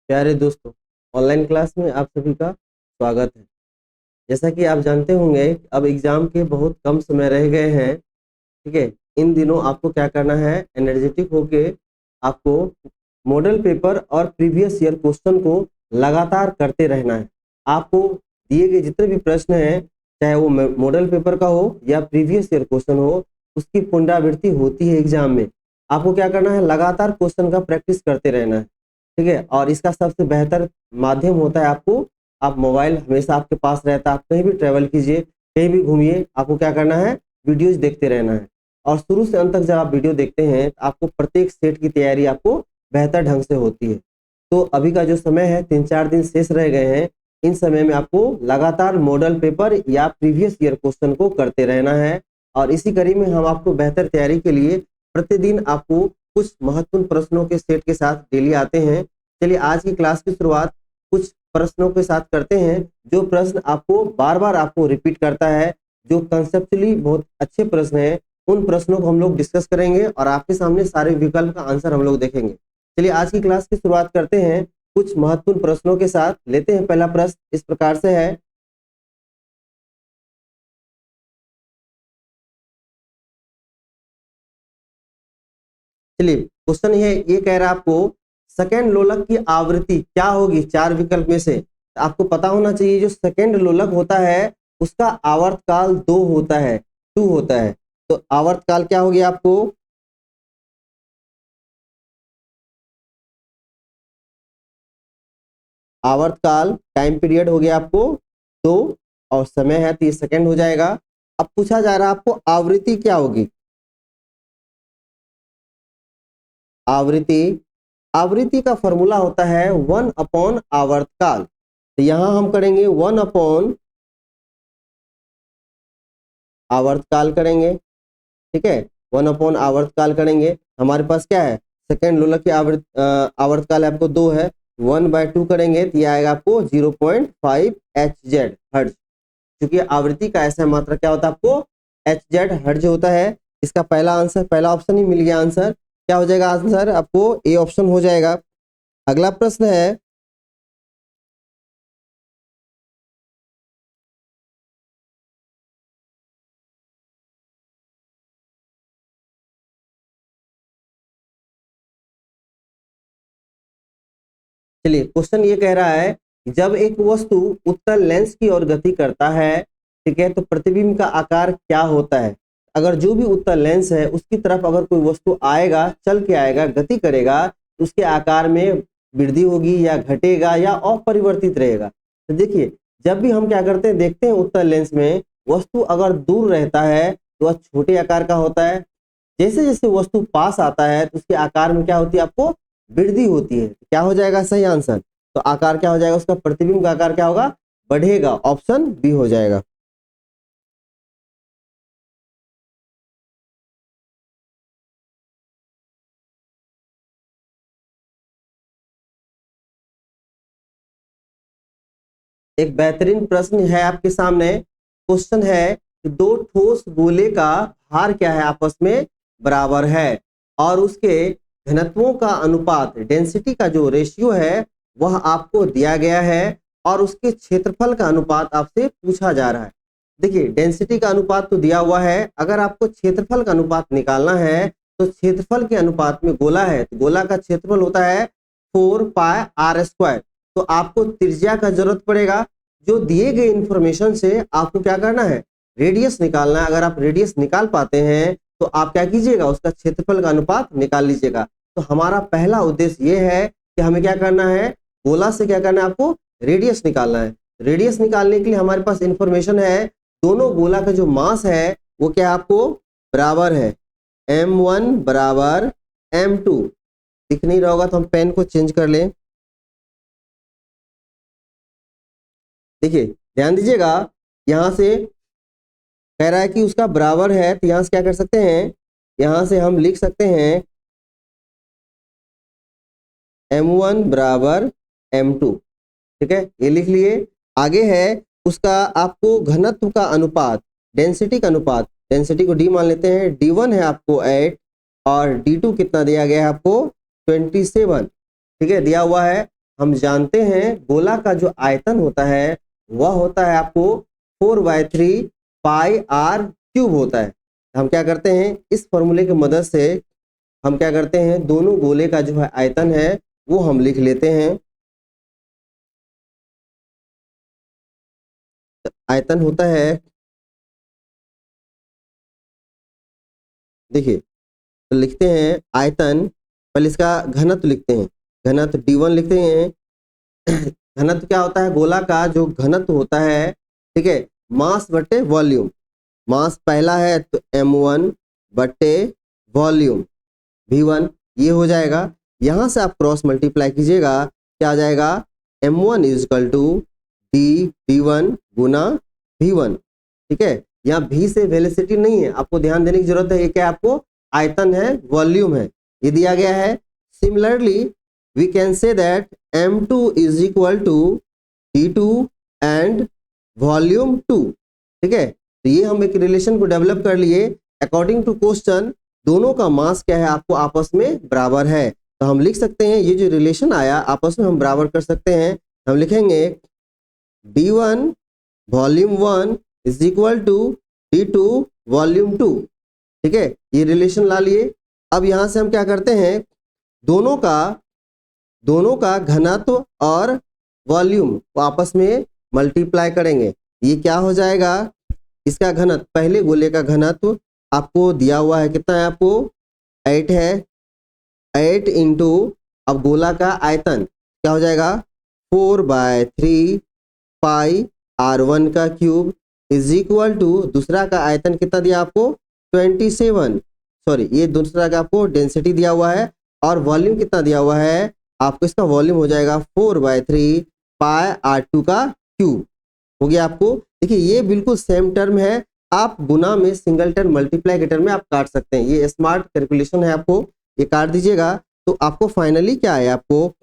प्यारे दोस्तों, online class में आप सभी का स्वागत है। जैसा कि आप जानते होंगे, अब एग्जाम के बहुत कम समय रह गए हैं। ठीक है, इन दिनों आपको क्या करना है, एनर्जेटिक होके आपको मॉडल पेपर और प्रीवियस ईयर क्वेश्चन को लगातार करते रहना है। आपको दिए गए जितने भी प्रश्न हैं, चाहे वो मॉडल पेपर का हो या प्रीवियस ईयर क्वेश्चन हो, उसकी पुनरावृत्ति होती है एग्जाम में। आपको क्या करना है, लगातार क्वेश्चन का प्रैक्टिस करते रहना है। ठीक है, और इसका सबसे बेहतर माध्यम होता है आप मोबाइल हमेशा आपके पास रहता है। आप कहीं भी ट्रेवल कीजिए, कहीं भी घूमिए, आपको क्या करना है, वीडियोज देखते रहना है। और शुरू से अंत तक जब आप वीडियो देखते हैं, तो आपको प्रत्येक सेट की तैयारी आपको बेहतर ढंग से होती है। तो अभी का जो समय है, 3-4 दिन शेष रह गए हैं। इन समय में आपको लगातार मॉडल पेपर या प्रीवियस ईयर क्वेश्चन को करते रहना है। और इसी कड़ी में हम आपको बेहतर तैयारी के लिए प्रतिदिन आपको कुछ महत्वपूर्ण प्रश्नों के सेट के साथ डेली आते हैं। चलिए आज की क्लास की शुरुआत कुछ प्रश्नों के साथ करते हैं, जो प्रश्न आपको बार बार आपको रिपीट करता है, जो कंसेप्चुअली बहुत अच्छे प्रश्न हैं। उन प्रश्नों को हम लोग डिस्कस करेंगे और आपके सामने सारे विकल्प का आंसर हम लोग देखेंगे। चलिए आज की क्लास की शुरुआत करते हैं कुछ महत्वपूर्ण प्रश्नों के साथ। लेते हैं पहला प्रश्न, इस प्रकार से है। चलिए क्वेश्चन ये कह रहा है आपको, सेकेंड लोलक की आवृत्ति क्या होगी, 4 विकल्प में से। आपको पता होना चाहिए, जो सेकेंड लोलक होता है उसका आवर्तकाल 2 होता है, 2 होता है। तो आवर्तकाल क्या हो गया आपको, आवर्तकाल टाइम पीरियड हो गया आपको 2, और समय है 30 सेकेंड हो जाएगा। अब पूछा जा रहा है आपको आवृत्ति क्या होगी। आवृत्ति आवृत्ति का फॉर्मूला होता है 1 अपॉन आवर्तकाल। तो यहां हम करेंगे 1 अपॉन आवर्तकाल करेंगे। ठीक है, 1 अपॉन आवर्तकाल करेंगे। हमारे पास क्या है, सेकेंड लोलक की आवर्तकाल आपको 2 है, 1/2 करेंगे तो यह आएगा आपको 0.5 Hz हर्ट्ज। क्योंकि आवृत्ति का ऐसा मात्रा क्या होता है आपको, Hz हर्ट्ज होता है। इसका पहला आंसर, पहला ऑप्शन ही मिल गया। आंसर क्या हो जाएगा, आंसर आपको ए ऑप्शन हो जाएगा। अगला प्रश्न है, चलिए क्वेश्चन ये कह रहा है, जब एक वस्तु उत्तल लेंस की ओर गति करता है, ठीक है, तो प्रतिबिंब का आकार क्या होता है। अगर जो भी उत्तल लेंस है उसकी तरफ अगर कोई वस्तु आएगा, चल के आएगा, गति करेगा, तो उसके आकार में वृद्धि होगी या घटेगा या अपरिवर्तित रहेगा। तो देखिए, जब भी हम क्या करते हैं, देखते हैं उत्तल लेंस में वस्तु अगर दूर रहता है तो वह छोटे आकार का होता है। जैसे जैसे वस्तु पास आता है तो उसके आकार में क्या होती है, आपको वृद्धि होती है। क्या हो जाएगा सही आंसर, तो आकार क्या हो जाएगा, उसका प्रतिबिंब का आकार क्या होगा, बढ़ेगा। ऑप्शन बी हो जाएगा। एक बेहतरीन प्रश्न है आपके सामने। क्वेश्चन है कि दो ठोस गोले का भार क्या है, आपस में बराबर है, और उसके घनत्वों का अनुपात, डेंसिटी का जो रेशियो है वह आपको दिया गया है, और उसके क्षेत्रफल का अनुपात आपसे पूछा जा रहा है। देखिए, डेंसिटी का अनुपात तो दिया हुआ है, अगर आपको क्षेत्रफल का अनुपात निकालना है तो क्षेत्रफल के अनुपात में गोला है, तो गोला का क्षेत्रफल होता है 4πr²। तो आपको त्रिज्या का जरूरत पड़ेगा। जो दिए गए इंफॉर्मेशन से आपको क्या करना है, रेडियस निकालना है। अगर आप रेडियस निकाल पाते हैं तो आप क्या कीजिएगा, उसका क्षेत्रफल का अनुपात निकाल लीजिएगा। तो हमारा पहला उद्देश्य ये है कि हमें क्या करना है, गोला से क्या करना है, आपको रेडियस निकालना है। रेडियस निकालने के लिए हमारे पास इंफॉर्मेशन है, दोनों गोला का जो मास है वो क्या आपको बराबर है, m1 बराबर m2। दिख नहीं रहा होगा तो हम पेन को चेंज कर लें। देखिए ध्यान दीजिएगा, यहां से कह रहा है कि उसका बराबर है, तो यहां से क्या कर सकते हैं, यहां से हम लिख सकते हैं m1 बराबर m2। ठीक है, ये लिख लिए। आगे है उसका आपको घनत्व का अनुपात, डेंसिटी का अनुपात, डेंसिटी को डी मान लेते हैं। d1 है आपको 8 और d2 कितना दिया गया है आपको 27। ठीक है, दिया हुआ है। हम जानते हैं गोला का जो आयतन होता है वह होता है आपको 4/3 पाई आर क्यूब होता है। हम क्या करते हैं, इस फॉर्मूले की मदद से हम क्या करते हैं, दोनों गोले का जो है आयतन है वो हम लिख लेते हैं। आयतन होता है, देखिए तो लिखते हैं आयतन, पहले इसका घनत्व लिखते हैं, घनत्व d1 लिखते हैं। घनत्व क्या होता है, गोला का जो घनत्व होता है, ठीक है, मास बटे वॉल्यूम। मास पहला है तो m1 बटे वॉल्यूम v1, ये हो जाएगा। यहाँ से आप क्रॉस मल्टीप्लाई कीजिएगा, क्या आ जाएगा, m1 is equal to d1 Guna v1, ठीक है। यहाँ v से वेलोसिटी नहीं है, आपको ध्यान देने की जरूरत है, ये क्या आपको आयतन है, वॉल्यूम है, ये दिया गया है। Similarly we can say that m2 is equal to d2 and volume 2, ठीक है। तो ये हम एक रिलेशन को डेवलप कर लिए। अकॉर्डिंग टू क्वेश्चन दोनों का मास क्या है, आपको आपस में बराबर है, तो हम लिख सकते हैं ये जो रिलेशन आया आपस में हम बराबर कर सकते हैं। हम लिखेंगे d1 volume 1 is equal to d2 volume 2, ठीक है, ये रिलेशन ला लिए। अब यहां से हम क्या करते हैं, दोनों का घनत्व और वॉल्यूम को आपस में मल्टीप्लाई करेंगे। ये क्या हो जाएगा, इसका घनत्व, पहले गोले का घनत्व आपको दिया हुआ है, कितना है आपको 8 है, 8 इंटू, अब गोला का आयतन क्या हो जाएगा 4/3 पाई r1 का क्यूब इज इक्वल टू, दूसरा का आयतन कितना दिया आपको 27, सॉरी ये दूसरा का आपको डेंसिटी दिया हुआ है, और वॉल्यूम कितना दिया हुआ है आपको, इसका वॉल्यूम हो जाएगा 4/3 पाई r2 का क्यूब, हो गया आपको। देखिए ये बिल्कुल सेम टर्म है, आप गुना में सिंगल टर्म, मल्टीप्लाई के टर्म में आप काट सकते हैं, ये स्मार्ट कैलकुलेशन है, आपको ये काट दीजिएगा तो आपको फाइनली क्या है, आपको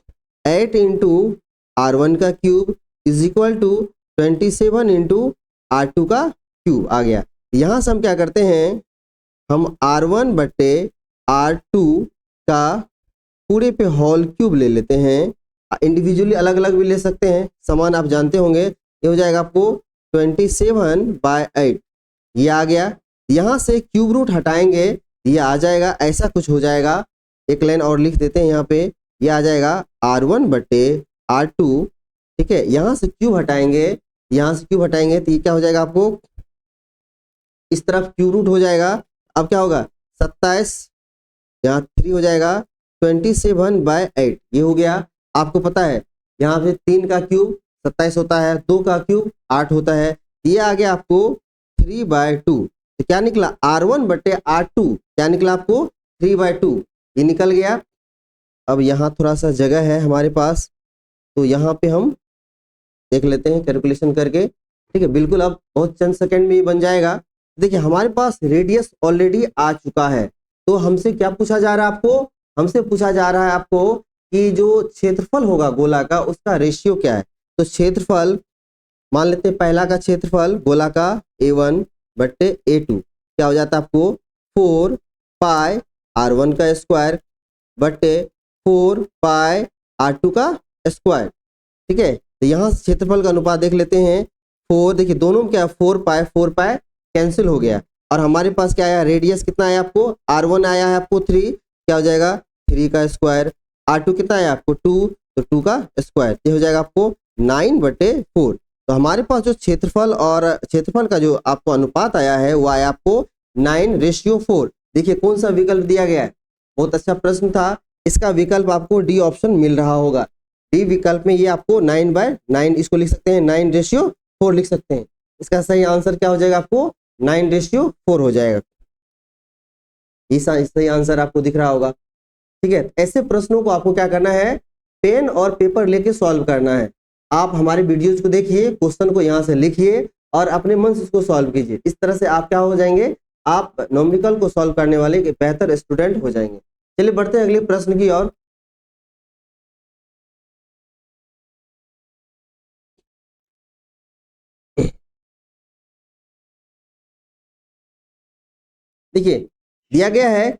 8 इंटू r1 का cube is equal to 27 into r2 का क्यूब आ गया। यहाँ से हम क्या करते हैं, हम r1 बट्टे r2 का पूरे पे होल क्यूब ले लेते हैं, इंडिविजुअली अलग अलग भी ले सकते हैं, समान आप जानते होंगे। ये हो जाएगा आपको 27/8, ये आ गया। यहाँ से क्यूब रूट हटाएंगे, ये आ जाएगा, ऐसा कुछ हो जाएगा, एक लाइन और लिख देते हैं यहाँ पे, ये आ जाएगा r1 बट्टे r2, ठीक है। यहाँ से क्यूब हटाएंगे, यहाँ से क्यूब हटाएंगे तो ये क्या हो जाएगा आपको, इस तरफ क्यूब रूट हो जाएगा, अब क्या होगा 27, यहाँ 3 हो जाएगा 27/8, ये हो गया। आपको पता है यहाँ पे 3 का क्यूब 27 होता है, 2 का क्यूब 8 होता है, ये आ गया आपको 3/2, तो क्या निकला r1 बट्टे r2, क्या निकला आपको 3/2, ये निकल गया। अब यहाँ थोड़ा सा जगह है हमारे पास, तो यहाँ पे हम देख लेते हैं कैलकुलेशन करके, ठीक है, बिल्कुल अब बहुत चंद सेकंड में ही बन जाएगा। देखिए हमारे पास रेडियस ऑलरेडी आ चुका है, तो हमसे क्या पूछा जा रहा है आपको, हमसे पूछा जा रहा है आपको कि जो क्षेत्रफल होगा गोला का उसका रेशियो क्या है। तो क्षेत्रफल मान लेते हैं, पहला का क्षेत्रफल गोला का a1 बट्टे a2 क्या हो जाता है आपको 4 पाई r1 का स्क्वायर बट्टे 4 पाई r2 का स्क्वायर, ठीक है। तो यहाँ क्षेत्रफल का अनुपात देख लेते हैं, 4, देखिए दोनों में क्या 4 पाई कैंसिल हो गया, और हमारे पास क्या आया, रेडियस कितना आया आपको, r1 आया है आपको 3, क्या हो जाएगा 3 का स्क्वायर, r2 कितना आया आपको 2, तो 2 का स्क्वायर, ये हो जाएगा आपको 9/4। तो हमारे पास जो क्षेत्रफल और क्षेत्रफल का जो आपको अनुपात आया है वो आया आपको 9:4। देखिए कौन सा विकल्प दिया गया है, बहुत अच्छा प्रश्न था, इसका विकल्प आपको डी ऑप्शन मिल रहा होगा, डी विकल्प में ये आपको 9/9, इसको लिख सकते हैं 9:4 लिख सकते हैं, इसका सही आंसर क्या हो जाएगा आपको 9:4 हो जाएगा, ये सही आंसर आपको दिख रहा होगा, ठीक है। ऐसे प्रश्नों को आपको क्या करना है, पेन और पेपर लेके सॉल्व करना है। आप हमारे वीडियोज को देखिए, क्वेश्चन को यहाँ से लिखिए और अपने मन से उसको सॉल्व कीजिए, इस तरह से आप क्या हो जाएंगे, आप न्यूमेरिकल को सॉल्व करने वाले एक बेहतर स्टूडेंट हो जाएंगे। चलिए बढ़ते हैं अगले प्रश्न की ओर। देखिए दिया गया है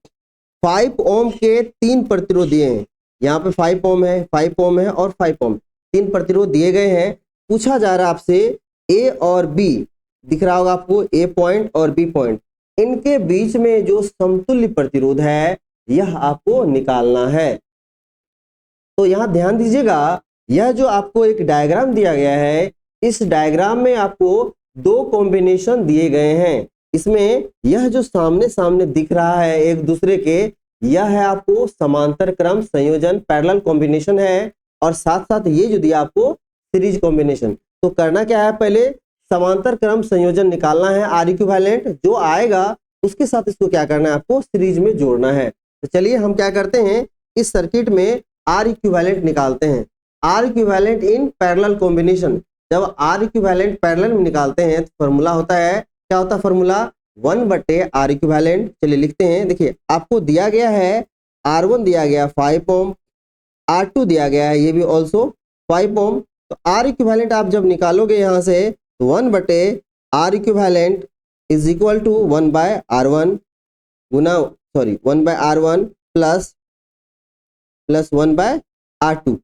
5 ओम के 3 प्रतिरोध दिए हैं, यहाँ पे 5 ओम है, 5 ओम है और 5 ओम, 3 प्रतिरोध दिए गए हैं। पूछा जा रहा है आपसे ए और बी, दिख रहा होगा आपको ए पॉइंट और बी पॉइंट, इनके बीच में जो समतुल्य प्रतिरोध है यह आपको निकालना है। तो यहाँ ध्यान दीजिएगा, यह जो आपको एक डायग्राम दिया गया है, इस डायग्राम में आपको 2 कॉम्बिनेशन दिए गए हैं। इसमें यह जो सामने सामने दिख रहा है एक दूसरे के, यह है आपको समांतर क्रम संयोजन पैरेलल कॉम्बिनेशन है, और साथ साथ ये जो दिया आपको सीरीज कॉम्बिनेशन। तो करना क्या है, पहले समांतर क्रम संयोजन निकालना है, आर इक्विवेलेंट जो आएगा उसके साथ इसको क्या करना है, आपको सीरीज में जोड़ना है। तो चलिए हम क्या करते हैं, इस सर्किट में आर इक्विवेलेंट निकालते हैं। R equivalent in parallel combination, जब आर इक्विवेलेंट पैरेलल में निकालते हैं तो फॉर्मूला होता है, क्या होता है फॉर्मूला, 1/R इक्विवेलेंट। चलिए लिखते हैं, देखिए आपको दिया गया है R1 दिया गया 5 ओम, R2 दिया गया है ये भी ऑल्सो 5 ओम। तो आर इक्विवेलेंट आप जब निकालोगे यहाँ से, 1/R equivalent is equal to 1/R1 गुना, सॉरी 1/R1 प्लस 1/R2।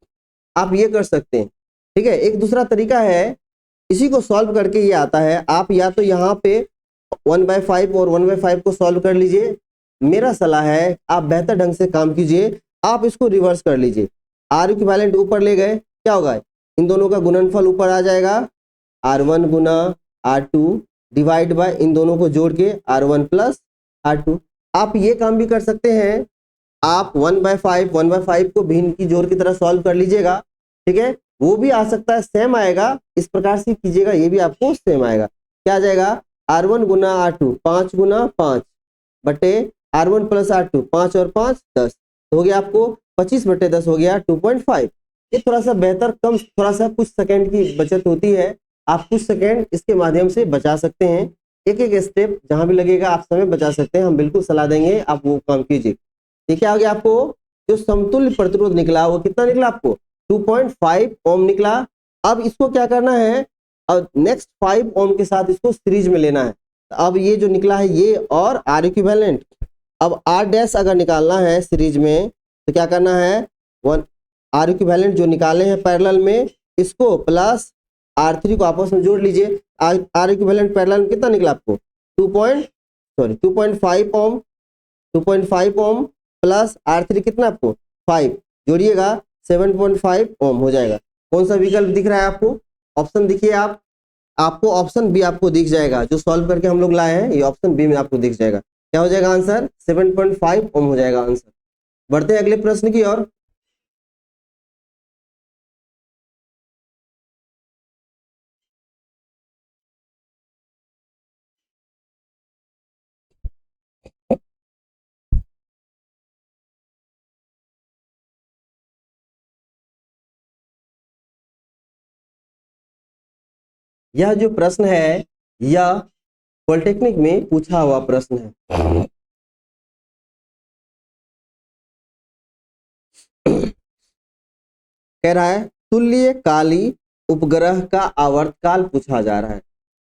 आप ये कर सकते हैं, ठीक है। एक दूसरा तरीका है, इसी को सॉल्व करके ये आता है, आप या तो यहाँ पे 1/5 और 1/5 को सॉल्व कर लीजिए। मेरा सलाह है आप बेहतर ढंग से काम कीजिए, आप इसको रिवर्स कर लीजिए। आर इक्विवेलेंट ऊपर ले गए, क्या होगा, इन दोनों का गुणनफल ऊपर आ जाएगा, R1 Guna R2 divide by इन दोनों को जोड़ के R1 प्लस R2। आप ये काम भी कर सकते हैं, आप 1/5 को भिन्न की जोड़ की तरह सॉल्व कर लीजिएगा, ठीक है, वो भी आ सकता है, सेम आएगा। इस प्रकार से कीजिएगा, ये भी आपको सेम आएगा। क्या आ जाएगा, R1 गुना R2 5 गुना 5 बटे R1 प्लस R2 5 और 5 10, तो हो गया आपको 25/10 हो गया 2.5। ये थोड़ा सा बेहतर, कम, थोड़ा सा कुछ सेकंड की बचत होती है, आप कुछ सेकंड इसके माध्यम से बचा सकते हैं। एक एक स्टेप जहां भी लगेगा आप समय बचा सकते हैं, हम बिल्कुल सलाह देंगे, आप वो काम कीजिए। ये क्या हो गया, आपको जो समतुल्य प्रतिरोध निकला वो कितना निकला, आपको 2.5 ओम निकला। अब इसको क्या करना है, अब नेक्स्ट 5 ओम के साथ इसको सीरीज में लेना है। अब ये जो निकला है ये और आर इक्विवेलेंट, अब आर डैश अगर निकालना है सीरीज में तो क्या करना है, 1 आर इक्विवेलेंट जो निकाले हैं पैरेलल में, इसको प्लस R3 को आपस में जोड़ लीजिए। आर इक्विवेलेंट पैरेलल में कितना निकला आपको 2.5 ओम, 2.5 ओम प्लस R3 कितना आपको 5, जोड़िएगा 7.5 ओम हो जाएगा। कौन सा विकल्प दिख रहा है आपको, ऑप्शन दिखिए, आप आपको ऑप्शन बी आपको दिख जाएगा, जो सॉल्व करके हम लोग लाए हैं, ये ऑप्शन बी में आपको दिख जाएगा। क्या हो जाएगा आंसर, 7.5 ओम हो जाएगा आंसर। बढ़ते हैं अगले प्रश्न की ओर। यह जो प्रश्न है यह पॉलिटेक्निक में पूछा हुआ प्रश्न है। कह रहा है तुल्यकाली उपग्रह का आवर्तकाल पूछा जा रहा है।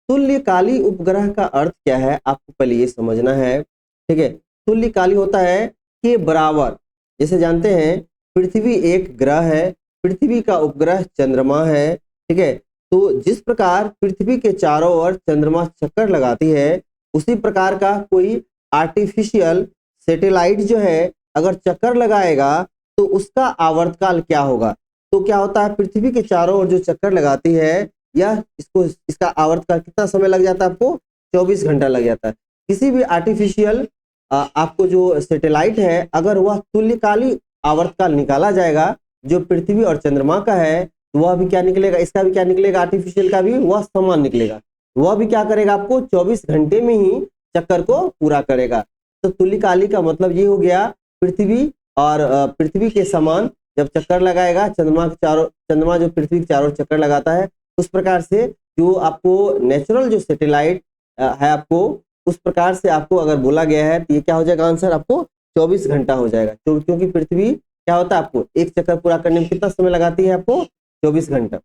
तुल्यकाली उपग्रह का अर्थ क्या है, आपको पहले ये समझना है, ठीक है। तुल्यकाली होता है के बराबर, जैसे जानते हैं पृथ्वी एक ग्रह है, पृथ्वी का उपग्रह चंद्रमा है, ठीक है। तो जिस प्रकार पृथ्वी के चारों ओर चंद्रमा चक्कर लगाती है, उसी प्रकार का कोई आर्टिफिशियल सैटेलाइट जो है अगर चक्कर लगाएगा तो उसका आवर्तकाल क्या होगा। तो क्या होता है, पृथ्वी के चारों ओर जो चक्कर लगाती है, यह इसका आवर्तकाल कितना समय लग जाता है, आपको 24 घंटा लग जाता है। किसी भी आर्टिफिशियल आपको जो सैटेलाइट है, अगर वह तुल्यकाली आवर्तकाल निकाला जाएगा जो पृथ्वी और चंद्रमा का है, तो वह भी क्या निकलेगा, इसका भी क्या निकलेगा, आर्टिफिशियल का भी वह समान निकलेगा। वह भी क्या करेगा, आपको 24 घंटे में ही चक्कर को पूरा करेगा। तो तुल्यकाली का मतलब ये हो गया, पृथ्वी और पृथ्वी के समान जब चक्कर लगाएगा, चंद्रमा जो पृथ्वी के चारों चक्कर लगाता है, उस प्रकार से जो आपको नेचुरल जो सैटेलाइट है, आपको उस प्रकार से आपको अगर बोला गया है, तो ये क्या हो जाएगा आंसर, आपको 24 घंटा हो जाएगा। क्योंकि पृथ्वी क्या होता है, आपको एक चक्कर पूरा करने में कितना समय लगाती है, आपको 24 घंटा।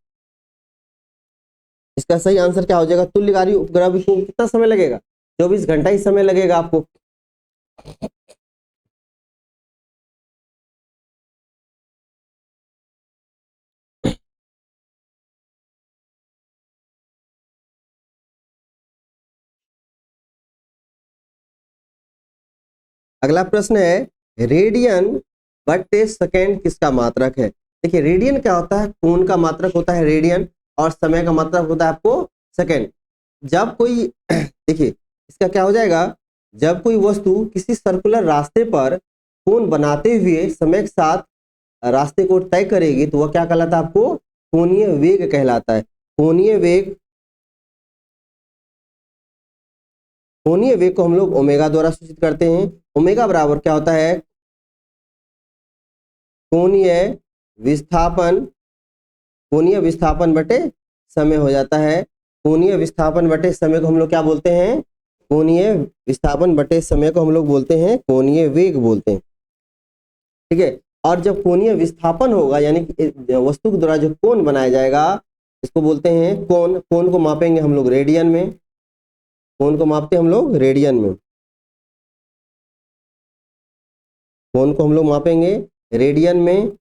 इसका सही आंसर क्या हो जाएगा, तुल्यकाली उपग्रह को कितना समय लगेगा, 24 घंटा ही समय लगेगा आपको। अगला प्रश्न है रेडियन बटे सेकेंड किसका मात्रक है। देखिए रेडियन क्या होता है, कोण का मात्रक होता है रेडियन, और समय का मात्रक होता है आपको सेकेंड। जब कोई देखिए इसका क्या हो जाएगा, जब कोई वस्तु किसी सर्कुलर रास्ते पर कोण बनाते हुए समय के साथ रास्ते को तय करेगी तो वह क्या कहलाता है, आपको कोणीय वेग कहलाता है। कोणीय वेग, कोणीय वेग को हम लोग ओमेगा द्वारा सूचित करते हैं। ओमेगा बराबर क्या होता है, कोणीय विस्थापन, कोणीय विस्थापन बटे समय हो जाता है। कोणीय विस्थापन बटे समय को हम लोग क्या बोलते हैं, कोणीय विस्थापन बटे समय को हम लोग बोलते हैं कोणीय वेग बोलते हैं। ठीक है, और जब कोणीय विस्थापन होगा यानी कि वस्तु के द्वारा जो कोण बनाया जाएगा इसको बोलते हैं कोण। कोण को मापेंगे हम लोग रेडियन में, कोण को मापते हम लोग रेडियन में, कोण को हम लोग मापेंगे रेडियन में,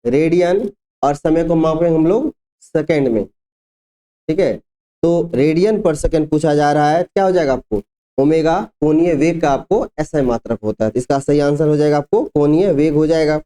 रेडियन, और समय को मापेंगे हम लोग सेकंड में। ठीक है, तो रेडियन पर सेकंड पूछा जा रहा है, क्या हो जाएगा आपको ओमेगा, कोणीय वेग का आपको SI मात्रक होता है। इसका सही आंसर हो जाएगा आपको कोणीय वेग हो जाएगा।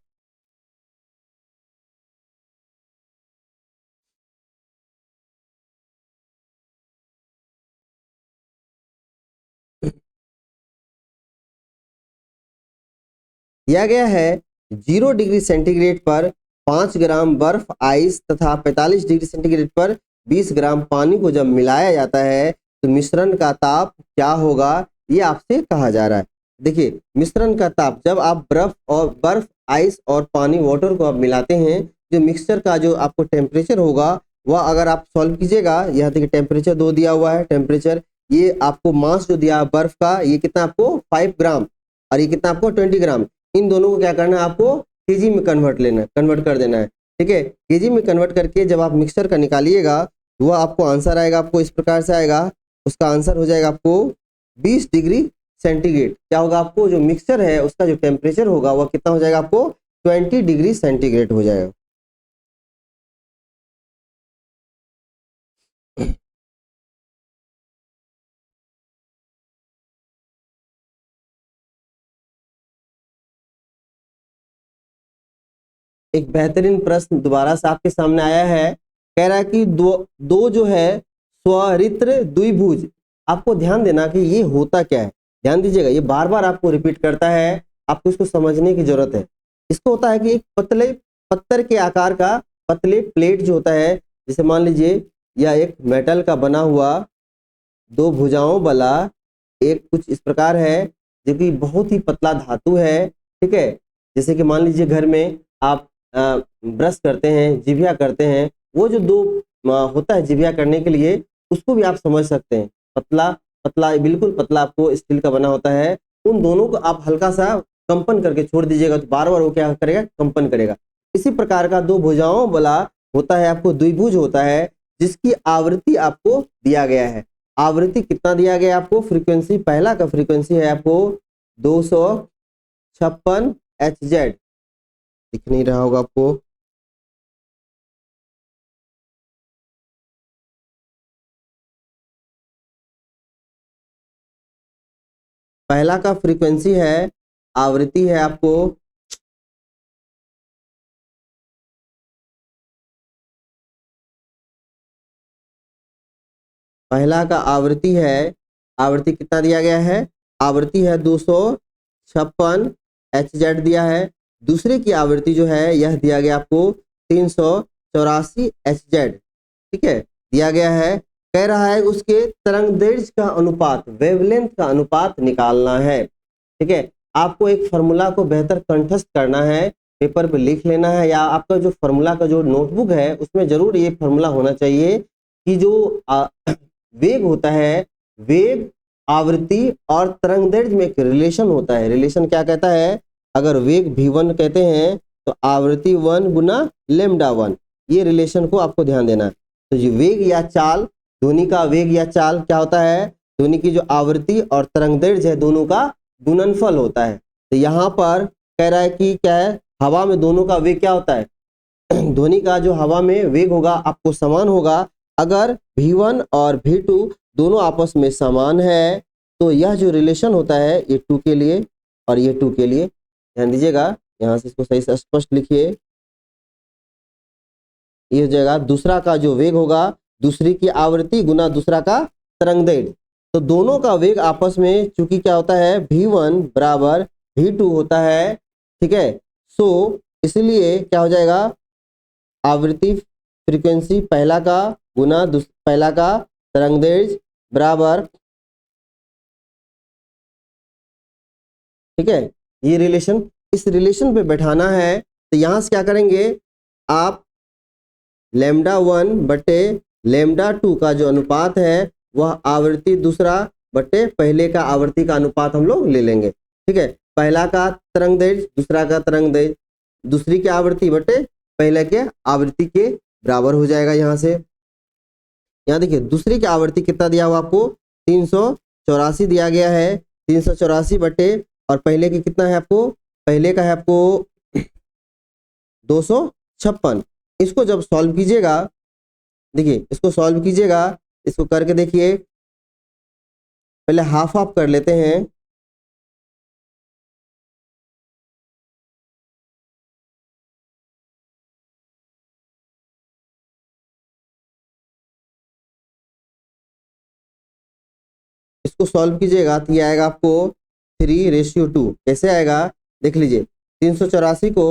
दिया गया है 0 डिग्री सेंटीग्रेड पर 5 ग्राम बर्फ आइस तथा 45 डिग्री सेंटीग्रेड पर 20 ग्राम पानी को जब मिलाया जाता है तो मिश्रण का ताप क्या होगा, ये आपसे कहा जा रहा है। देखिए मिश्रण का ताप, जब आप बर्फ आइस और पानी वाटर को आप मिलाते हैं, जो मिक्सचर का जो आपको टेम्परेचर होगा वह अगर आप सॉल्व कीजिएगा, यहाँ देखिए टेम्परेचर 2 दिया हुआ है, टेम्परेचर, ये आपको मास जो दिया बर्फ का ये कितना आपको 5 ग्राम और ये कितना आपको 20 ग्राम, इन दोनों को क्या करना है आपको केजी में कन्वर्ट कर देना है। ठीक है, केजी में कन्वर्ट करके जब आप मिक्सचर का निकालिएगा वह आपको आंसर आएगा, आपको इस प्रकार से आएगा, उसका आंसर हो जाएगा आपको 20 डिग्री सेंटीग्रेड। क्या होगा, आपको जो मिक्सचर है उसका जो टेम्परेचर होगा वह कितना हो जाएगा, आपको 20 डिग्री सेंटीग्रेड हो जाएगा। एक बेहतरीन प्रश्न दोबारा से आपके सामने आया है, कह रहा है कि दो जो है स्वरित्र द्विभुज। आपको ध्यान देना कि ये होता क्या है, ध्यान दीजिएगा, ये बार बार आपको रिपीट करता है, आपको इसको समझने की जरूरत है। इसको होता है कि एक पतले पत्थर के आकार का पतले प्लेट जो होता है, जैसे मान लीजिए यह एक मेटल का बना हुआ 2 भुजाओं वाला एक कुछ इस प्रकार है, जो कि बहुत ही पतला धातु है। ठीक है, जैसे कि मान लीजिए घर में आप ब्रश करते हैं, जिभिया करते हैं, वो जो 2 होता है जिभिया करने के लिए, उसको भी आप समझ सकते हैं। पतला पतला बिल्कुल पतला आपको स्टील का बना होता है, उन दोनों को आप हल्का सा कंपन करके छोड़ दीजिएगा तो बार बार वो क्या करेगा, कंपन करेगा। इसी प्रकार का 2 भुजाओं वाला होता है आपको द्विभुज होता है, जिसकी आवृत्ति आपको दिया गया है। आवृत्ति कितना दिया गया है आपको, फ्रीक्वेंसी, पहला का फ्रीक्वेंसी है आपको 256 Hz, दिख नहीं रहा होगा आपको, पहला का फ्रीक्वेंसी है, आवृत्ति है आपको पहला का आवृत्ति है, आवृत्ति कितना दिया गया है, आवृत्ति है 256 Hz दिया है। दूसरे की आवृत्ति जो है यह दिया गया आपको 384 Hz। ठीक है, दिया गया है, कह रहा है उसके तरंग दैर्ध्य का अनुपात, वेवलेंथ का अनुपात निकालना है। ठीक है, आपको एक फार्मूला को बेहतर कंठस्थ करना है, पेपर पे लिख लेना है, या आपका जो फार्मूला का जो नोटबुक है उसमें जरूर ये फार्मूला होना चाहिए कि जो वेग होता है, वेग, आवृत्ति और तरंग दैर्ध्य में एक रिलेशन होता है। रिलेशन क्या कहता है, अगर वेग v1 कहते हैं तो आवृत्ति 1 गुना लैम्डा 1, ये रिलेशन को आपको ध्यान देना है। तो ये वेग या चाल, ध्वनि का वेग या चाल क्या होता है, ध्वनि की जो आवृत्ति और तरंग दैर्ध्य है दोनों का गुणनफल होता है। तो यहाँ पर कह रहा है कि क्या है, हवा में दोनों का वेग क्या होता है, ध्वनि का जो हवा में वेग होगा आपको समान होगा। अगर v1 और v2 दोनों आपस में समान है तो यह जो रिलेशन होता है ये 2 के लिए और ये 2 के लिए, ध्यान दीजिएगा, यहाँ से इसको सही से स्पष्ट लिखिए। ये हो जाएगा दूसरा का जो वेग होगा, दूसरी की आवृत्ति गुना दूसरा का तरंग दैर्ध्य। तो दोनों का वेग आपस में चूंकि क्या होता है v1 बराबर v2 होता है, ठीक है। सो इसलिए क्या हो जाएगा, आवृत्ति फ्रीक्वेंसी पहला का गुना पहला का तरंग दैर्ध्य बराबर, ठीक है। ये रिलेशन, इस रिलेशन पे बैठाना है तो यहां से क्या करेंगे आप, λ1 बटे λ2 का जो अनुपात है वह आवृत्ति दूसरा बटे पहले का आवृत्ति का अनुपात हम लोग ले लेंगे, ठीक है। पहला का तरंग दैर्ध्य दूसरा का तरंग दैर्ध्य, दूसरी की आवृत्ति बटे पहले के आवृत्ति के बराबर हो जाएगा। यहाँ से यहाँ देखिए दूसरी की आवृत्ति कितना दिया हुआ आपको, 384 दिया गया है, 384 बटे, और पहले की कितना है आपको, पहले का है आपको 256। इसको जब सॉल्व कीजिएगा, देखिए इसको सॉल्व कीजिएगा, इसको करके देखिए, पहले हाफ हाफ कर लेते हैं। इसको सॉल्व कीजिएगा तो ये आएगा आपको 3:2। कैसे आएगा देख लीजिए, 384 को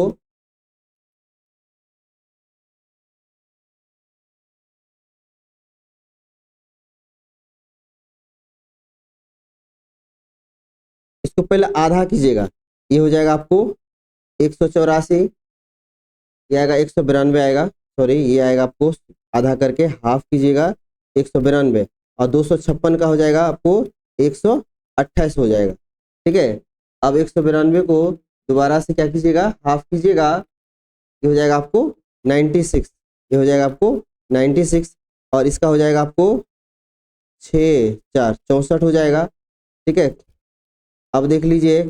इसको पहले आधा कीजिएगा, ये हो जाएगा आपको 184, ये आएगा 192 आएगा, सॉरी ये आएगा आपको आधा करके हाफ कीजिएगा 192, और 256 का हो जाएगा आपको 128 हो जाएगा, ठीक है। अब 192 को दोबारा से क्या कीजिएगा, हाफ कीजिएगा, ये हो जाएगा आपको 96, ये हो जाएगा आपको 96, और इसका हो जाएगा आपको 6 4 64 हो जाएगा, ठीक है। अब देख लीजिए,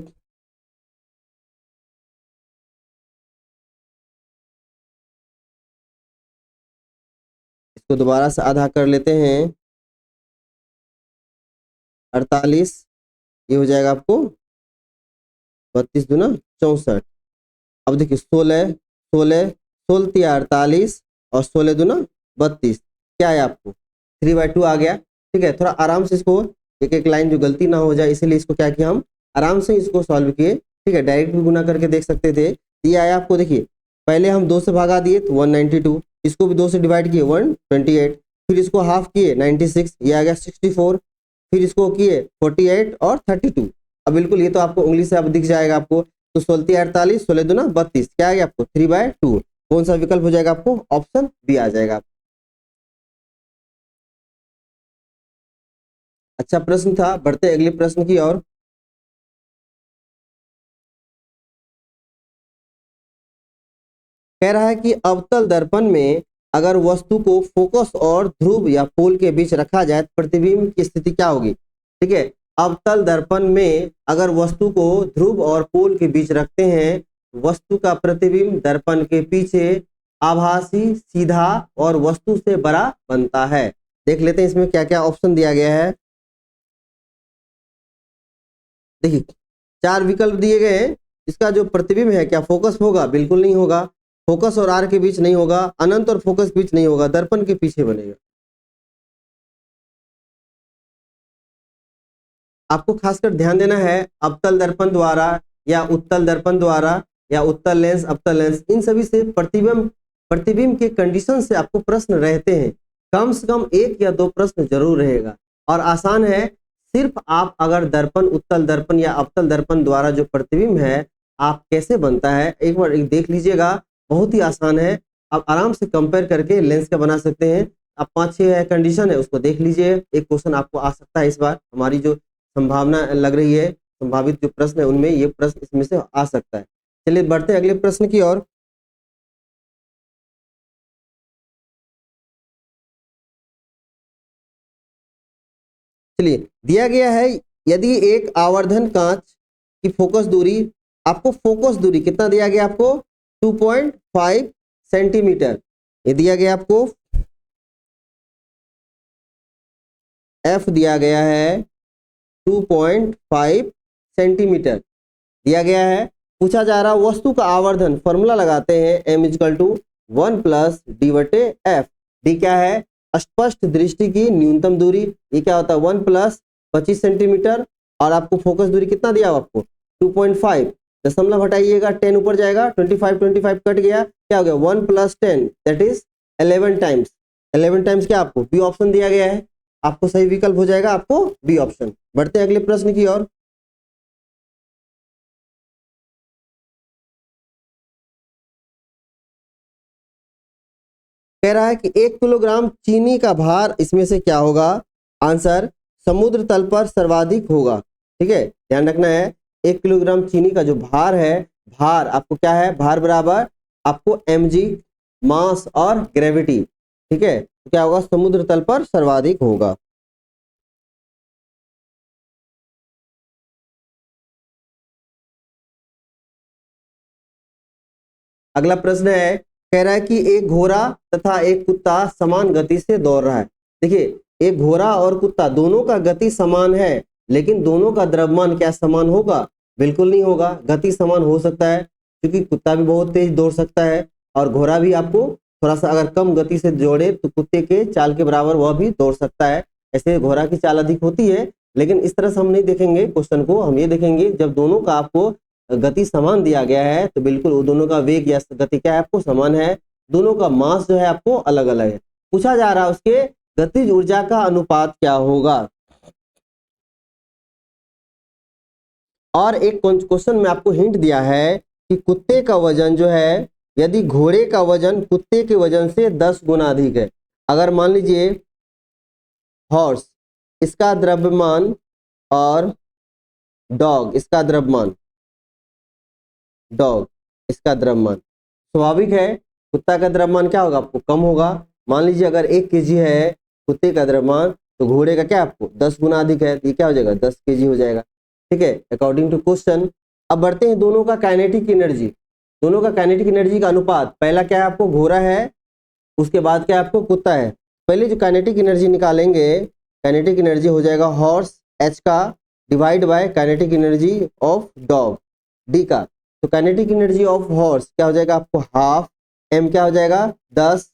इसको दोबारा से आधा कर लेते हैं, 48, ये हो जाएगा आपको 32 दूना 64। अब देखिए 16 16 16 तिया 48 और 16 दूना 32, क्या है आपको 3/2 आ गया, ठीक है। थोड़ा आराम से इसको एक एक लाइन जो गलती ना हो जाए, इसीलिए इसको क्या किया हम आराम से इसको सॉल्व किए, ठीक है। डायरेक्ट भी गुना करके देख सकते थे। ये आया आपको, देखिए पहले हम 2 से भागा दिए तो 192, इसको भी 2 से डिवाइड किए 128, फिर इसको हाफ किए 96, ये आ गया 64, फिर इसको किए 48 और 32। अब बिल्कुल ये तो आपको उंगली से अब दिख जाएगा आपको, तो 16 48 16 दूना 32, क्या आ गया आपको 3/2। कौन सा विकल्प हो जाएगा आपको, ऑप्शन बी आ जाएगा। अच्छा प्रश्न था, बढ़ते अगले प्रश्न की ओर। कह रहा है कि अवतल दर्पण में अगर वस्तु को फोकस और ध्रुव या पोल के बीच रखा जाए तो प्रतिबिंब की स्थिति क्या होगी, ठीक है। अवतल दर्पण में अगर वस्तु को ध्रुव और पोल के बीच रखते हैं, वस्तु का प्रतिबिंब दर्पण के पीछे आभासी, सीधा और वस्तु से बड़ा बनता है। देख लेते हैं इसमें क्या क्या ऑप्शन दिया गया है। देखिए 4 विकल्प दिए गए हैं, इसका जो प्रतिबिंब है क्या फोकस होगा, बिल्कुल नहीं होगा। फोकस और आर के बीच नहीं होगा, अनंत और फोकस के बीच नहीं होगा, दर्पण के पीछे बनेगा। आपको खासकर ध्यान देना है, अवतल दर्पण द्वारा या उत्तल दर्पण द्वारा या उत्तल लेंस अवतल लेंस, इन सभी से प्रतिबिंब प्रतिबिंब के कंडीशन से आपको प्रश्न रहते हैं। कम से कम 1 या 2 प्रश्न जरूर रहेगा, और आसान है। सिर्फ आप अगर दर्पण, उत्तल दर्पण या अवतल दर्पण द्वारा जो प्रतिबिंब है आप कैसे बनता है एक बार देख लीजिएगा, बहुत ही आसान है। आप आराम से कंपेयर करके लेंस का बना सकते हैं। आप 5-6 कंडीशन है उसको देख लीजिए, एक क्वेश्चन आपको आ सकता है इस बार। हमारी जो संभावना लग रही है, संभावित जो प्रश्न है उनमें ये प्रश्न इसमें से आ सकता है। चलिए बढ़ते हैं अगले प्रश्न की ओर। चलिए दिया गया है, यदि एक आवर्धन कांच की फोकस दूरी, आपको फोकस दूरी कितना दिया गया आपको 2.5 सेंटीमीटर, ये दिया गया आपको, एफ दिया गया है 2.5 सेंटीमीटर दिया गया है। पूछा जा रहा वस्तु का आवर्धन, फॉर्मूला लगाते हैं m is equal to 1 plus D बटे एफ। डी क्या है? स्पष्ट दृष्टि की न्यूनतम दूरी, ये क्या होता है 1 प्लस 25 सेंटीमीटर, और आपको फोकस दूरी कितना दिया आपको 2.5, दशमलव हटाइएगा 10 ऊपर जाएगा, 25 कट गया, क्या हो गया 1 plus 10 that is 11 times. 11 times क्या आपको बी ऑप्शन दिया गया है, आपको सही विकल्प हो जाएगा आपको बी ऑप्शन। बढ़ते हैं अगले प्रश्न की ओर। कह रहा है कि 1 किलोग्राम चीनी का भार इसमें से क्या होगा? आंसर समुद्र तल पर सर्वाधिक होगा। ठीक है, ध्यान रखना है 1 किलोग्राम चीनी का जो भार है, भार आपको क्या है, भार बराबर आपको mg मास और ग्रेविटी। ठीक है, तो क्या होगा समुद्र तल पर सर्वाधिक होगा। अगला प्रश्न है, कह रहा है कि एक घोड़ा तथा एक कुत्ता समान गति से दौड़ रहा है। देखिए एक घोड़ा और कुत्ता दोनों का गति समान है, लेकिन दोनों का द्रव्यमान क्या समान होगा? बिल्कुल नहीं होगा। गति समान हो सकता है क्योंकि कुत्ता भी बहुत तेज दौड़ सकता है और घोड़ा भी आपको थोड़ा सा अगर कम गति से दौड़े तो कुत्ते के चाल के बराबर वह भी दौड़ सकता है। ऐसे घोड़ा की चाल अधिक होती है, लेकिन इस तरह से हम नहीं देखेंगे क्वेश्चन को, हम ये देखेंगे जब दोनों का आपको गति समान दिया गया है तो बिल्कुल वो दोनों का वेग या गति क्या है आपको समान है, दोनों का मास जो है आपको अलग अलग है। पूछा जा रहा है उसके गतिज ऊर्जा का अनुपात क्या होगा। और एक क्वेश्चन में आपको हिंट दिया है कि कुत्ते का वजन जो है, यदि घोड़े का वजन कुत्ते के वजन से 10 गुना अधिक है, अगर मान लीजिए हॉर्स इसका द्रव्यमान और डॉग इसका द्रव्यमान, डॉग इसका द्रव्यमान, स्वाभाविक है कुत्ता का द्रव्यमान क्या होगा आपको कम होगा। मान लीजिए अगर 1 केजी है कुत्ते का द्रव्यमान तो घोड़े का क्या आपको 10 गुना अधिक है, ये क्या हो जाएगा 10 केजी हो जाएगा। ठीक है, अकॉर्डिंग टू क्वेश्चन। अब बढ़ते हैं दोनों का काइनेटिक एनर्जी, दोनों का काइनेटिक एनर्जी का अनुपात, पहला क्या है आपको घोड़ा है, उसके बाद क्या आपको कुत्ता है। पहले जो काइनेटिक एनर्जी निकालेंगे, काइनेटिक एनर्जी हो जाएगा हॉर्स एच का divide by kinetic energy of dog D का। तो काइनेटिक एनर्जी ऑफ हॉर्स क्या हो जाएगा आपको हाफ m क्या हो जाएगा 10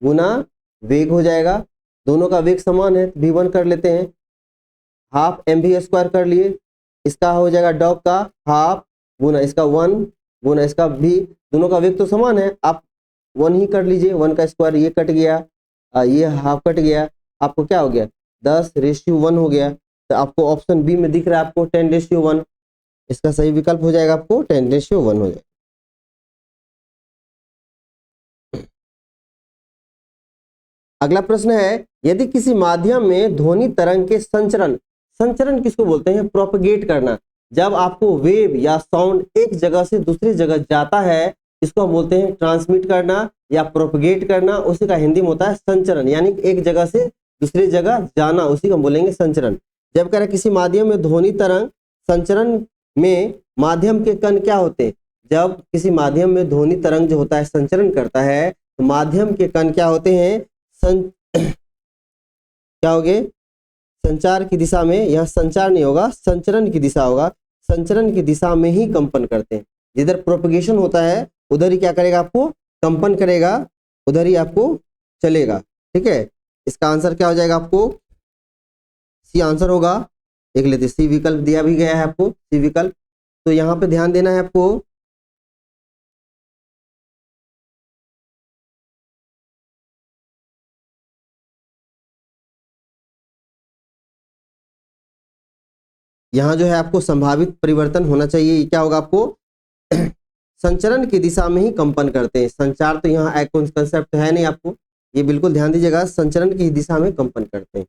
गुना वेग हो जाएगा, दोनों का वेग समान है तो v1 कर लेते हैं, हाफ mv स्क्वायर कर लिए, इसका हो जाएगा डॉग का हाफ गुना इसका 1 गुना इसका v, दोनों का वेग तो समान है, आप 1 ही कर लीजिए, 1 का स्क्वायर ये कट गया, ये हाफ कट गया, आपको क्या हो गया 10:1 हो गया। तो आपको ऑप्शन बी में दिख रहा है आपको 10:1, इसका सही विकल्प हो जाएगा आपको 10:1 हो जाएगा। अगला प्रश्न है, यदि किसी माध्यम में ध्वनि तरंग के संचरण, संचरण किसको बोलते हैं? प्रोपगेट करना। जब आपको वेव या साउंड एक जगह से दूसरी जगह जाता है इसको हम बोलते हैं ट्रांसमिट करना या प्रोपगेट करना, उसी का हिंदी में होता है संचरण, यानी एक जगह से दूसरी जगह जाना, उसी को हम बोलेंगे संचरण। जब कह रहे किसी माध्यम में ध्वनि तरंग संचरण में माध्यम के कण क्या होते हैं? जब किसी माध्यम में ध्वनि तरंग जो होता है संचरण करता है तो माध्यम के कण क्या होते हैं? क्या हो गए संचार की दिशा में, यहाँ संचार नहीं होगा संचरण की दिशा होगा, संचरण की दिशा में ही कंपन करते हैं। जिधर प्रोपगेशन होता है उधर ही क्या करेगा आपको कंपन करेगा, उधर ही आपको चलेगा। ठीक है, इसका आंसर क्या हो जाएगा आपको सी आंसर होगा। देख लेते सी विकल्प दिया भी गया है आपको, सी विकल्प। तो यहाँ पे ध्यान देना है आपको, यहाँ जो है आपको संभावित परिवर्तन होना चाहिए, क्या होगा आपको संचरण की दिशा में ही कंपन करते हैं। संचार तो यहाँ कंसेप्ट है नहीं आपको, ये बिल्कुल ध्यान दीजिएगा, संचरण की दिशा में कंपन करते हैं।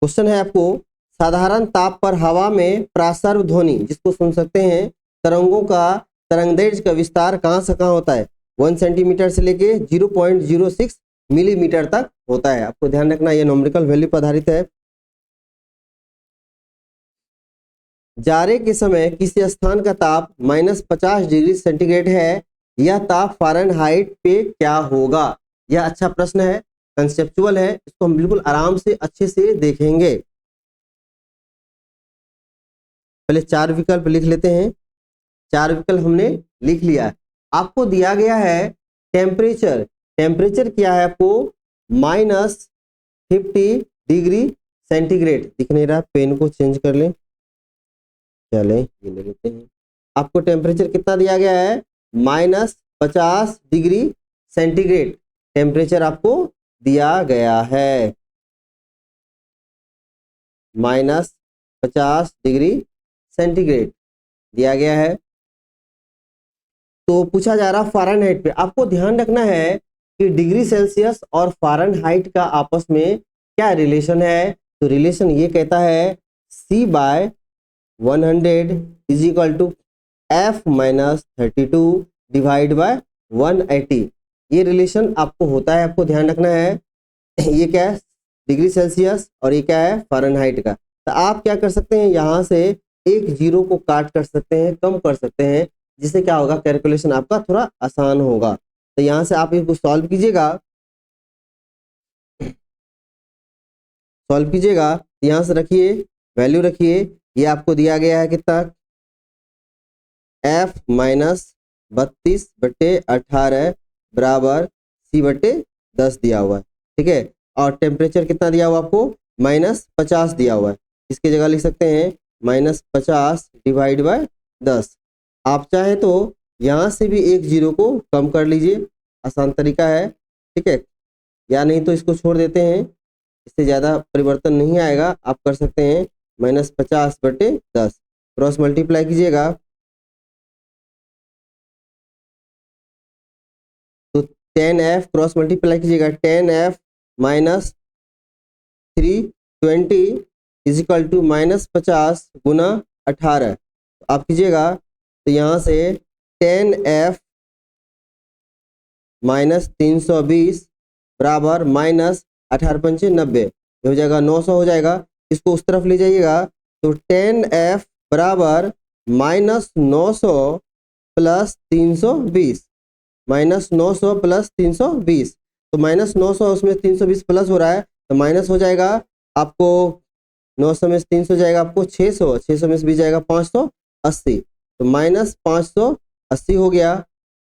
क्वेश्चन है आपको, साधारण ताप पर हवा में प्रासर्व ध्वनि जिसको सुन सकते हैं, तरंगों का तरंगदैर्घ्य का विस्तार कहाँ से कहाँ होता है? 1 सेंटीमीटर से लेके 0.06 मिलीमीटर तक होता है। आपको ध्यान रखना ये न्यूमेरिकल वैल्यू पर आधारित है। जाड़े के समय किसी स्थान का ताप -50 डिग्री सेंटीग्रेड है, यह ताप फ़ारेनहाइट पे क्या होगा? यह अच्छा प्रश्न है, कंसेप्चुअल है, इसको हम बिल्कुल आराम से अच्छे से देखेंगे। पहले 4 विकल्प लिख लेते हैं। 4 विकल्प हमने लिख लिया। आपको दिया गया है टेम्परेचर, टेम्परेचर क्या है आपको? -50 डिग्री सेंटीग्रेड। दिख नहीं रहा, पेन को चेंज कर लें। चले ये ले लेते हैं। आपको टेम्परेचर कितना दिया गया है? -50 डिग्री सेंटीग्रेड टेम्परेचर आपको दिया गया है। -50 डिग्री सेंटीग्रेड दिया गया है। तो पूछा जा रहा फ़ारेनहाइट पे। आपको ध्यान रखना है कि डिग्री सेल्सियस और फ़ारेनहाइट का आपस में क्या रिलेशन है। तो रिलेशन ये कहता है C/100 is equal to F-32 divide by 180। ये रिलेशन आपको होता है, आपको ध्यान रखना है। ये क्या है? डिग्री सेल्सियस, और ये क्या है? फ़ारेनहाइट का। तो आप क्या कर सकते हैं, यहाँ से एक जीरो को काट कर सकते हैं, कम कर सकते हैं, जिससे क्या होगा? कैलकुलेशन आपका थोड़ा आसान होगा। तो यहाँ से आप इसको सॉल्व कीजिएगा, यहाँ से रखिए, वैल्यू रखिए। ये आपको दिया गया है कितना? F-32/18 बराबर C/10 दिया हुआ है, ठीक है। और टेम्परेचर कितना दिया हुआ आपको? -50 दिया हुआ है। इसकी जगह लिख सकते हैं -50 डिवाइड बाय 10। आप चाहे तो यहाँ से भी एक जीरो को कम कर लीजिए, आसान तरीका है, ठीक है। या नहीं तो इसको छोड़ देते हैं, इससे ज़्यादा परिवर्तन नहीं आएगा। आप कर सकते हैं -50/10, क्रॉस मल्टीप्लाई कीजिएगा तो 10F क्रॉस मल्टीप्लाई कीजिएगा, 10F minus 320 is equal to -50 गुना 18। आप कीजिएगा तो यहाँ से 10F माइनस 320 बराबर -18×5 = 90 हो जाएगा, 900 हो जाएगा। इसको उस तरफ ले जाइएगा तो 10F बराबर -900 प्लस 320, -900 प्लस 320। तो -900 उसमें 320 प्लस हो रहा है, तो माइनस हो जाएगा आपको 900 में से 300 जाएगा आपको 600, 600 में से भी जाएगा 580, तो -580 हो गया।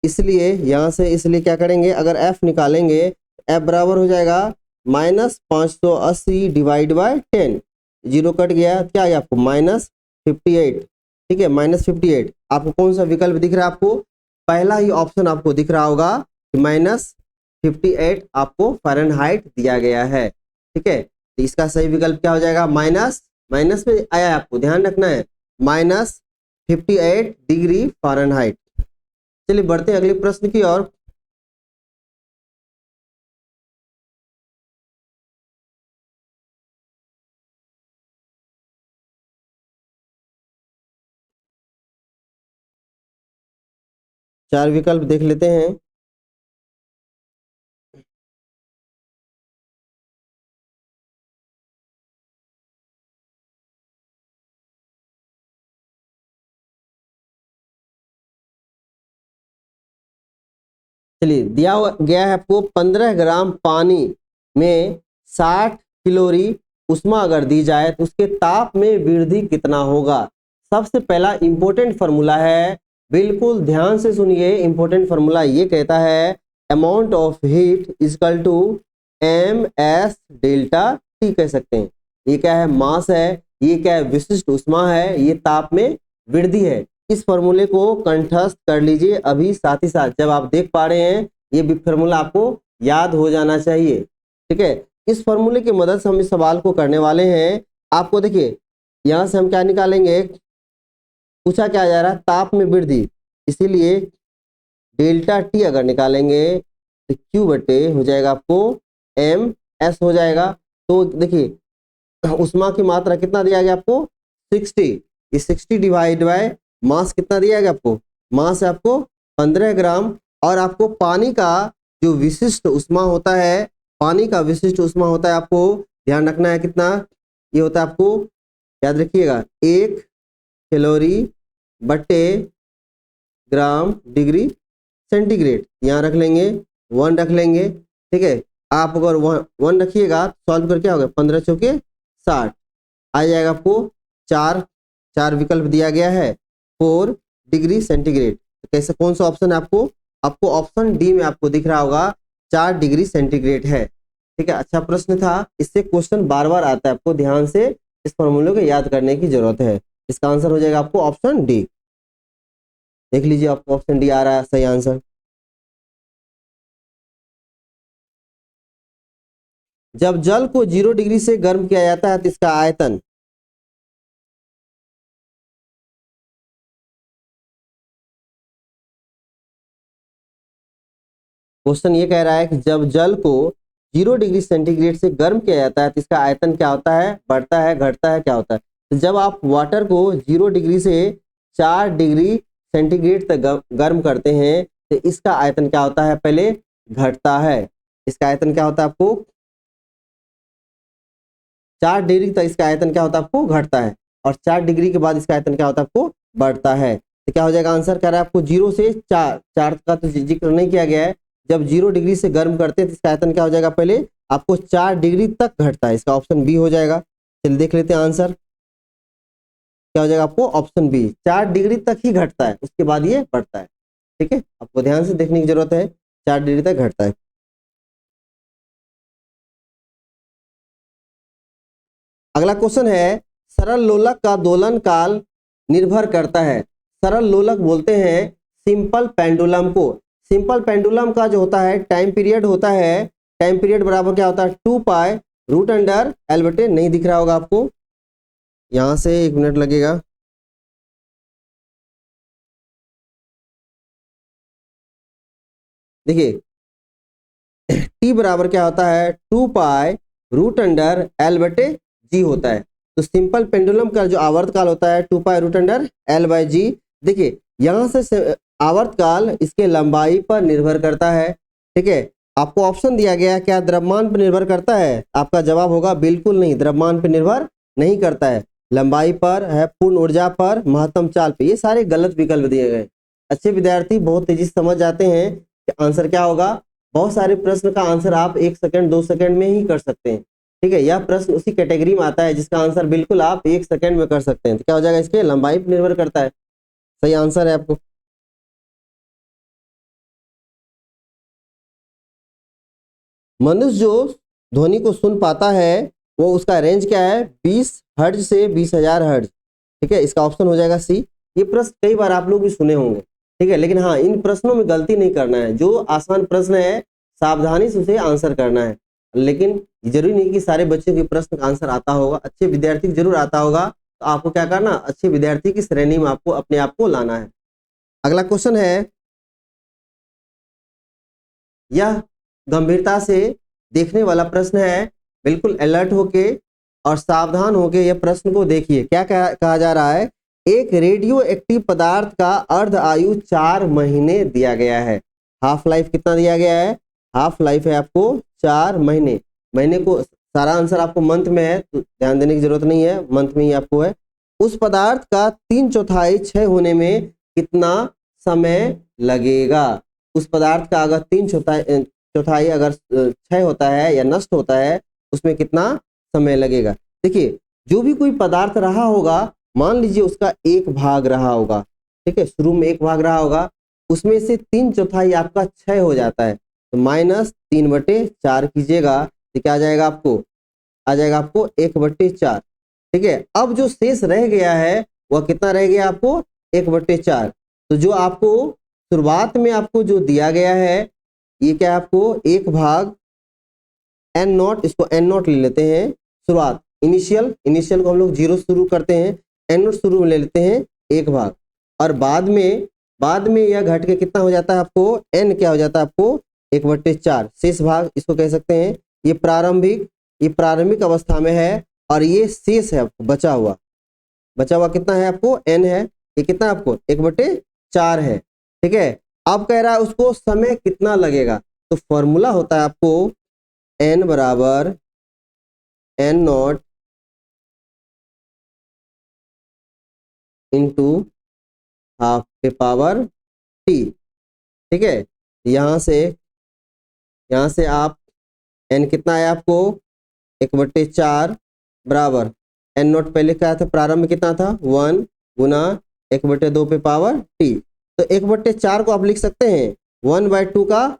इसलिए यहाँ से इसलिए क्या करेंगे, अगर f निकालेंगे, f बराबर हो जाएगा -580 डिवाइड बाय 10। जीरो कट गया, क्या आया आपको? -58, ठीक है, -58। आपको कौन सा विकल्प दिख रहा है? आपको पहला ही ऑप्शन आपको दिख रहा होगा कि -58 आपको फ़ारेनहाइट दिया गया है, ठीक है। तो इसका सही विकल्प क्या हो जाएगा? माइनस में आया है, आपको ध्यान रखना है, -58 डिग्री फ़ारेनहाइट। चलिए बढ़ते हैं अगले प्रश्न की ओर। चार विकल्प देख लेते हैं। चलिए दिया गया है आपको 15 ग्राम पानी में 60 कैलोरी उष्मा अगर दी जाए तो उसके ताप में वृद्धि कितना होगा। सबसे पहला इंपॉर्टेंट फार्मूला है, बिल्कुल ध्यान से सुनिए। इंपॉर्टेंट फार्मूला ये कहता है amount of heat equal to MS delta T कह सकते हैं। ये क्या है? मास है। ये क्या है? विशिष्ट उष्मा है। ये ताप में वृद्धि है। इस फॉर्मूले को कंठस्थ कर लीजिए अभी, साथ ही साथ जब आप देख पा रहे हैं ये भी फॉर्मूला आपको याद हो जाना चाहिए, ठीक है। इस फॉर्मूले की मदद से हम इस सवाल को करने वाले हैं। आपको देखिए यहाँ से हम क्या निकालेंगे, पूछा क्या जा रहा है? ताप में वृद्धि, इसीलिए डेल्टा T अगर निकालेंगे तो Q/, हो जाएगा आपको MS हो जाएगा। तो देखिए उष्मा की मात्रा कितना दिया गया आपको? 60। ये 60 डिवाइड बाय मास कितना दिया गया आपको? मास है आपको 15 ग्राम। और आपको पानी का जो विशिष्ट उष्मा होता है, पानी का विशिष्ट उष्मा होता है, आपको ध्यान रखना है कितना ये होता है, आपको याद रखिएगा 1 कैलोरी बटे ग्राम डिग्री सेंटीग्रेड, यहाँ रख लेंगे 1 रख लेंगे। ठीक है, आप अगर 1 रखिएगा सॉल्व करके होगा 15 चौके 60 आ जाएगा आपको। चार विकल्प दिया गया है 4 डिग्री सेंटीग्रेड। कैसे, कौन सा ऑप्शन है आपको? आपको ऑप्शन डी में आपको दिख रहा होगा 4 डिग्री सेंटीग्रेड है। ठीक है, अच्छा प्रश्न था, इससे क्वेश्चन बार बार आता है, आपको ध्यान से इस फॉर्मूले को याद करने की जरूरत है। इसका आंसर हो जाएगा आपको ऑप्शन डी। देख लीजिए आपको ऑप्शन डी आ रहा है सही आंसर। जब जल को 0 डिग्री से गर्म किया जाता है तो इसका आयतन, क्वेश्चन ये कह रहा है कि जब जल को 0 डिग्री सेंटीग्रेड से गर्म किया जाता है तो इसका आयतन क्या होता है? बढ़ता है, घटता है, क्या होता है? तो जब आप वाटर को 0 डिग्री से 4 डिग्री सेंटीग्रेड तक गर्म करते हैं तो इसका आयतन क्या होता है? पहले घटता है। इसका आयतन क्या होता है आपको? 4 डिग्री तक इसका आयतन क्या होता है आपको? घटता है। और 4 डिग्री के बाद इसका आयतन क्या होता है आपको? बढ़ता है। तो क्या हो जाएगा आंसर? कह रहा है आपको 0 से 4 का तो जिक्र नहीं किया गया है। जब 0 डिग्री से गर्म करते हैं तो इसका आयतन क्या हो जाएगा? पहले आपको 4 डिग्री तक घटता है। इसका ऑप्शन बी हो जाएगा। चलिए देख लेते हैं आंसर क्या हो जाएगा आपको। ऑप्शन बी 4 डिग्री तक ही घटता है, उसके बाद ये बढ़ता है। ठीक है, आपको ध्यान से देखने की जरूरत है, 4 डिग्री तक घटता है। अगला क्वेश्चन है, सरल लोलक का दोलन काल निर्भर करता है। सरल लोलक बोलते हैं सिंपल पेंडुलम को। सिंपल पेंडुलम का जो होता है टाइम पीरियड होता है, टाइम पीरियड बराबर क्या होता है? 2 पाई रूट अंडर एल बटे, नहीं दिख रहा होगा आपको, यहां से 1 मिनट लगेगा। देखिए टी बराबर क्या होता है? 2 पाई रूट अंडर एल बटे जी होता है। तो सिंपल पेंडुलम का जो आवर्तकाल होता है 2 pi root under L by g. देखिए यहाँ से आवर्तकाल इसके लंबाई पर निर्भर करता है। ठीक है, आपको ऑप्शन दिया गया है, क्या द्रव्यमान पर निर्भर करता है? आपका जवाब होगा बिल्कुल नहीं, द्रव्यमान पर निर्भर नहीं करता है। लंबाई पर है, पूर्ण ऊर्जा पर, महत्तम चाल पे, ये सारे गलत विकल्प दिए गए। अच्छे विद्यार्थी बहुत तेजी से समझ जाते हैं कि आंसर क्या होगा। बहुत सारे प्रश्न का आंसर आप 1 सेकंड 2 सेकंड में ही कर सकते हैं। ठीक है, यह प्रश्न उसी कैटेगरी में आता है जिसका आंसर बिल्कुल आप 1 सेकंड में कर सकते हैं। तो क्या हो जाएगा? इसके लंबाई पर निर्भर करता है, सही आंसर है आपको। मनुष्य जो ध्वनि को सुन पाता है वो उसका रेंज क्या है? 20 हर्ट्ज से 20,000 हर्ट्ज। ठीक है, इसका ऑप्शन हो जाएगा सी। ये प्रश्न कई बार आप लोग भी सुने होंगे। ठीक है, लेकिन हाँ इन प्रश्नों में गलती नहीं करना है। जो आसान प्रश्न है सावधानी से उसे आंसर करना है। लेकिन जरूरी नहीं कि सारे बच्चों के प्रश्न का आंसर आता होगा, अच्छे विद्यार्थी जरूर आता होगा। तो आपको क्या करना, अच्छे विद्यार्थी की श्रेणी में आपको अपने आप को लाना है। अगला क्वेश्चन है, यह गंभीरता से देखने वाला प्रश्न है। बिल्कुल अलर्ट होके और सावधान होके यह प्रश्न को देखिए। क्या कहा जा रहा है? एक रेडियो एक्टिव पदार्थ का अर्ध आयु 4 महीने दिया गया है। हाफ लाइफ कितना दिया गया है? हाफ लाइफ है आपको 4 महीने। महीने को सारा आंसर आपको मंथ में है तो ध्यान देने की जरूरत नहीं है, मंथ में ही आपको है। उस पदार्थ का 3/4 क्षय होने में कितना समय लगेगा? उस पदार्थ का अगर 3/4 अगर क्षय होता है या नष्ट होता है उसमें कितना समय लगेगा? देखिए जो भी कोई पदार्थ रहा होगा, मान लीजिए उसका 1 भाग रहा होगा। ठीक है, शुरू में 1 भाग रहा होगा, उसमें से 3/4 आपका क्षय हो जाता है तो -3/4 कीजिएगा तो क्या आ जाएगा आपको? आ जाएगा आपको 1/4। ठीक है, अब जो शेष रह गया है वह कितना रह गया आपको? 1/4। तो जो आपको शुरुआत में आपको जो दिया गया है ये क्या है आपको? 1 भाग एन नॉट, इसको एन नॉट ले लेते हैं। शुरुआत इनिशियल को हम लोग 0 शुरू करते हैं, एन नॉट शुरू में ले लेते हैं 1 भाग। और बाद में यह घट के कितना हो जाता है आपको? एन क्या हो जाता है आपको? 1/4 शेष भाग इसको कह सकते हैं। ये प्रारंभिक अवस्था में है और ये शेष है आपको बचा हुआ कितना है आपको? एन है। ये कितना आपको? 1/4 है। ठीक है, अब कह रहा है उसको समय कितना लगेगा। तो फॉर्मूला होता है आपको एन बराबर एन नॉट इंटू हाफ के पावर टी। ठीक है, यहाँ से आप n कितना है आपको 1/4 बराबर n नोट पहले क्या था, प्रारंभ में कितना था 1 गुना 1/2 पे पावर t। तो 1/4 को आप लिख सकते हैं 1/2 का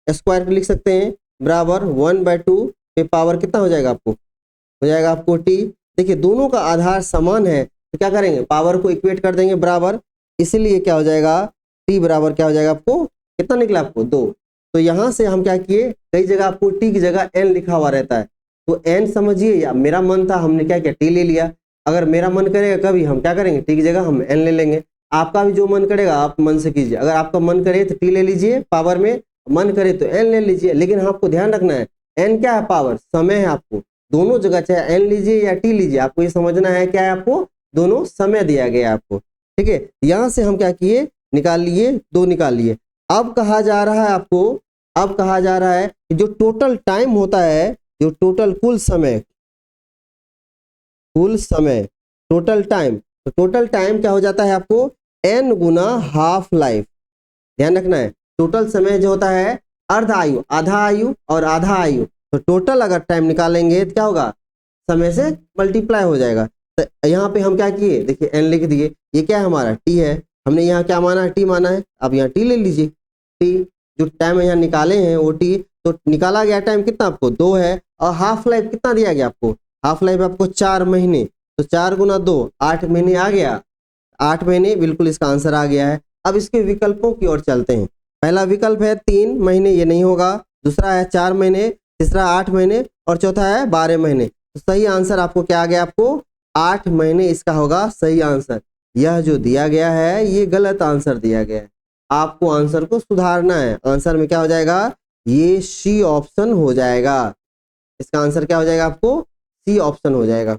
स्क्वायर लिख सकते हैं बराबर 1/2 पे पावर कितना हो जाएगा आपको, हो जाएगा आपको t। देखिए दोनों का आधार समान है तो क्या करेंगे, पावर को इक्वेट कर देंगे बराबर, इसलिए क्या हो जाएगा t बराबर क्या हो जाएगा आपको, कितना निकला आपको 2। तो यहाँ से हम क्या किए, कई जगह आपको t की जगह n लिखा हुआ रहता है, तो n समझिए, या मेरा मन था हमने क्या किया t ले लिया। अगर मेरा मन करेगा कभी हम क्या करेंगे t की जगह हम n ले लेंगे। आपका भी जो मन करेगा आप मन से कीजिए, अगर आपका मन करे तो t ले लीजिए पावर में, मन करे तो n ले लीजिए। लेकिन आपको ध्यान रखना है n क्या है, पावर, समय है, आपको दोनों जगह चाहे n लीजिए या t लीजिए, आपको ये समझना है क्या है, आपको दोनों समय दिया गया है आपको। ठीक है, यहाँ से हम क्या किए, निकाल लिए, 2 निकाल लिए। अब कहा जा रहा है आपको, अब कहा जा रहा है कि जो टोटल टाइम होता है, जो टोटल कुल समय टोटल टाइम, तो टोटल टाइम क्या हो जाता है आपको n गुना हाफ लाइफ। ध्यान रखना है, टोटल समय जो होता है अर्ध आयु, आधा आयु और आधा आयु, तो टोटल अगर टाइम निकालेंगे तो क्या होगा, समय से मल्टीप्लाई हो जाएगा। तो यहाँ पे हम क्या किए, देखिए n लिख दिए, ये क्या है हमारा t है, हमने यहाँ क्या माना है, t माना है। अब यहाँ t ले लीजिए, t जो टाइम यहाँ निकाले हैं वो t, तो निकाला गया टाइम कितना आपको 2 है, और हाफ लाइफ कितना दिया गया आपको, हाफ लाइफ आपको 4 महीने, तो 4 गुना 2 8 महीने आ गया, 8 महीने बिल्कुल इसका आंसर आ गया है। अब इसके विकल्पों की ओर चलते हैं। पहला विकल्प है 3 महीने, ये नहीं होगा। दूसरा है 4 महीने, तीसरा 8 महीने और चौथा है 12 महीने। तो सही आंसर आपको क्या आ गया, आपको 8 महीने इसका होगा सही आंसर। यह जो दिया गया है ये गलत आंसर दिया गया है, आपको आंसर को सुधारना है। आंसर में क्या हो जाएगा, ये सी ऑप्शन हो जाएगा, इसका आंसर क्या हो जाएगा आपको, सी ऑप्शन हो जाएगा।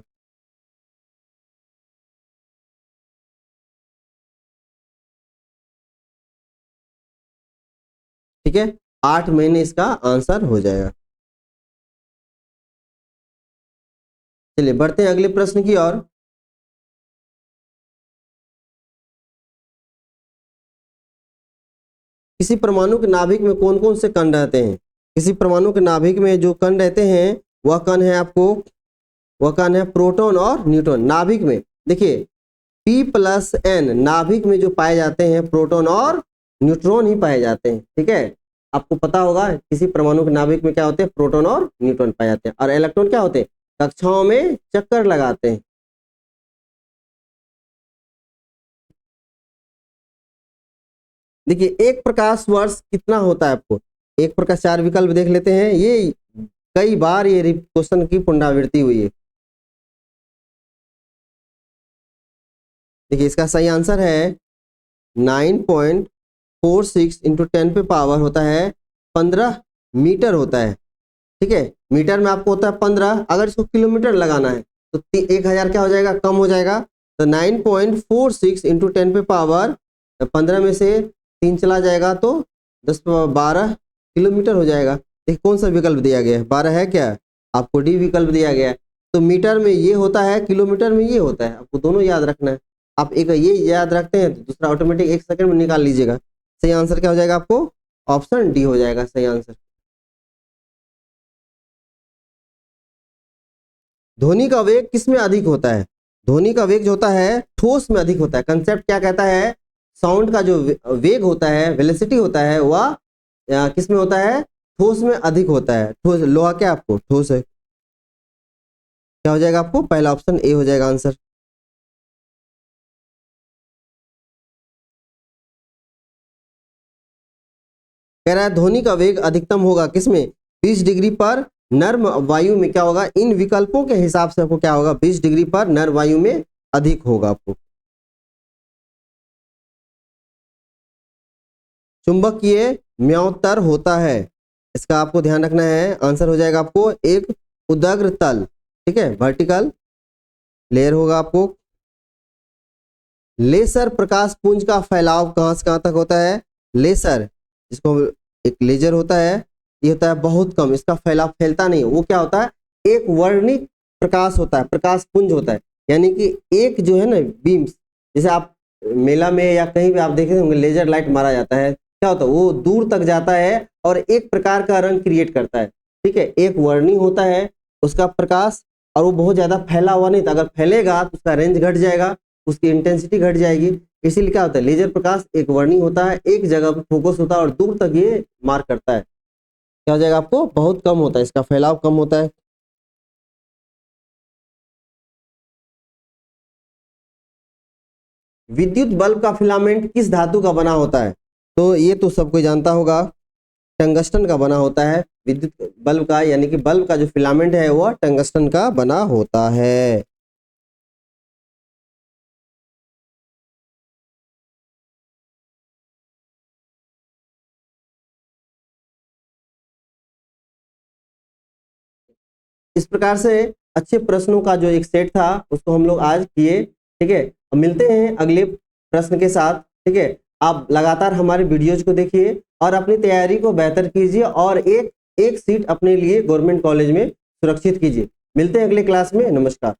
ठीक है, 8 महीने इसका आंसर हो जाएगा। चलिए बढ़ते हैं अगले प्रश्न की ओर। किसी परमाणु के नाभिक में कौन कौन से कण रहते हैं, किसी परमाणु के नाभिक में जो कण रहते हैं वह कण है आपको, वह कण है प्रोटॉन और न्यूट्रॉन। नाभिक में देखिए P+N नाभिक में जो पाए जाते हैं प्रोटॉन और न्यूट्रॉन ही पाए जाते हैं। ठीक है, आपको पता होगा किसी परमाणु के नाभिक में क्या होते हैं, प्रोटॉन और न्यूट्रॉन पाए जाते हैं, और इलेक्ट्रॉन क्या होते हैं, कक्षाओं में चक्कर लगाते हैं। देखिए एक प्रकाश वर्ष कितना होता है आपको, एक प्रकाश, 4 विकल्प देख लेते हैं, ये कई बार ये क्वेश्चन की पुनरावृत्ति हुई है। देखिए इसका सही आंसर है 9.46 इंटू 10 पे पावर होता है 15 मीटर होता है। ठीक है, मीटर में आपको होता है 15, अगर इसको किलोमीटर लगाना है तो 1000 क्या हो जाएगा, कम हो जाएगा। तो 9.46 इंटू 10 पे पावर 15 में से 3 चला जाएगा तो 12 किलोमीटर हो जाएगा। देखिए कौन सा विकल्प दिया गया है, 12 है क्या, आपको डी विकल्प दिया गया है। तो मीटर में ये होता है, किलोमीटर में ये होता है, आपको दोनों याद रखना है। आप एक ये याद रखते हैं तो दूसरा ऑटोमेटिक 1 सेकंड में निकाल लीजिएगा। सही आंसर क्या हो जाएगा आपको, ऑप्शन डी हो जाएगा सही आंसर। ध्वनि का वेग किस में अधिक होता है, ध्वनि का वेग जो होता है ठोस में अधिक होता है। कंसेप्ट क्या कहता है, साउंड का जो वेग होता है, वेलोसिटी होता है, वह किस में होता है, ठोस में अधिक होता है। ठोस, लोहा क्या आपको ठोस है, क्या हो जाएगा आपको, पहला ऑप्शन ए हो जाएगा आंसर। कह रहा है ध्वनि का वेग अधिकतम होगा किसमें, 20 डिग्री पर नर्म वायु में क्या होगा, इन विकल्पों के हिसाब से आपको क्या होगा, 20 डिग्री पर नर्म वायु में अधिक होगा आपको। चुंबकीय म्योतर होता है, इसका आपको ध्यान रखना है। आंसर हो जाएगा आपको एक उदग्र तल, ठीक है, वर्टिकल लेयर होगा आपको। लेसर प्रकाश पुंज का फैलाव कहां से कहां तक होता है, लेसर जिसको एक लेजर होता है, ये होता है बहुत कम, इसका फैलाव फैलता नहीं है। वो क्या होता है, एक वर्णिक प्रकाश होता है, प्रकाश पुंज होता है, यानी कि एक जो है ना बीम्स, जैसे आप मेला में या कहीं भी आप देखे होंगे लेजर लाइट मारा जाता है, क्या होता है वो दूर तक जाता है और एक प्रकार का रंग क्रिएट करता है। ठीक है, एक वर्णी होता है उसका प्रकाश, और वो बहुत ज्यादा फैला हुआ नहीं था, अगर फैलेगा तो उसका रेंज घट जाएगा, उसकी इंटेंसिटी घट जाएगी। इसीलिए क्या होता है, लेजर प्रकाश एक वर्णी होता है, एक जगह पर फोकस होता है और दूर तक ये मार करता है। क्या हो जाएगा आपको, बहुत कम होता है, इसका फैलाव कम होता है। विद्युत बल्ब का फिलामेंट किस धातु का बना होता है? तो ये तो सब कोई जानता होगा, टंगस्टन का बना होता है विद्युत बल्ब का, यानी कि बल्ब का जो फिलामेंट है वह टंगस्टन का बना होता है। इस प्रकार से अच्छे प्रश्नों का जो एक सेट था उसको हम लोग आज किए। ठीक है, अब मिलते हैं अगले प्रश्न के साथ। ठीक है, आप लगातार हमारे वीडियोज को देखिए और अपनी तैयारी को बेहतर कीजिए और एक एक सीट अपने लिए गवर्नमेंट कॉलेज में सुरक्षित कीजिए। मिलते हैं अगले क्लास में, नमस्कार।